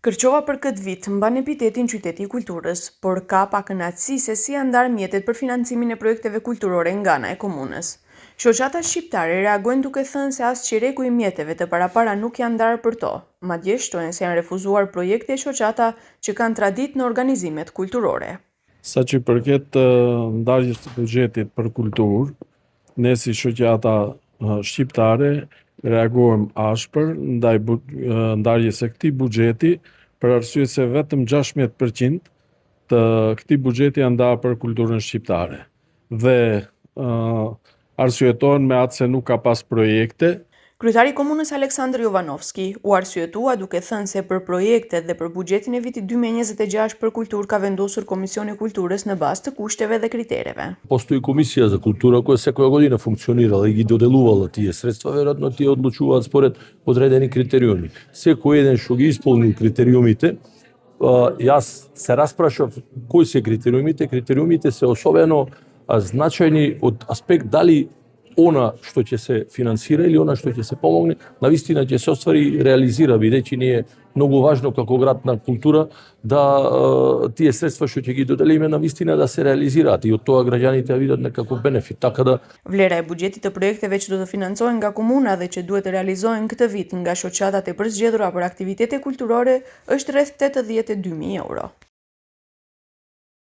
Kërqova për këtë vit mban epitetin qyteti i kulturës, por ka pa kënaqësi se si janë ndarë mjetet për financimin e projekteve kulturore nga ana e komunës. Shoqata shqiptare reagojnë duke thënë se as qireku i mjeteve të parapara nuk janë ndarë për to. Madje shtojnë se janë refuzuar projekte e shoqata që kanë traditë në organizimet kulturore. Sa që përket ndarjes të buxhetit për kulturë, ne si shoqata shqiptare reagohem ashpër ndaj ndarjes së këtij buxheti për arsye se vetëm 16% të këtij buxheti janë ndarë për kulturën shqiptare. Dhe arsyetohen me atë se nuk ka pas projekte. Kryetari i komunës Aleksandr Jovanovski u arsyetua duke thënë se për projektet dhe për buxhetin e vitit 2026 për kulturë ka vendosur Komisioni i Kulturës në bazë të kushteve dhe kritereve. Postoji Комисија за култура која секоја година функционирала и ги доделувала тие средства, веројатно тие одлучуваат според одредени критериуми. Секој еден што ги исполни критериумите, јас се распрашав кои се критериумите. Критериумите се особено значајни од аспект дали она што ќе се финансира или она што ќе се помогне, навистина ќе се оствари и реализира, бидејќи ни е многу важно како град на култура да тие средства што ќе ги доделиме навистина да се реализираат и од тоа граѓаните ја видат некаков бенефит. Така да Vlera e buxhetit të projekteve që do të financohen nga komuna dhe që duhet të realizohen këtë vit nga shoqatat e përzgjedhura për aktivitete kulturore është rreth 82.000 euro.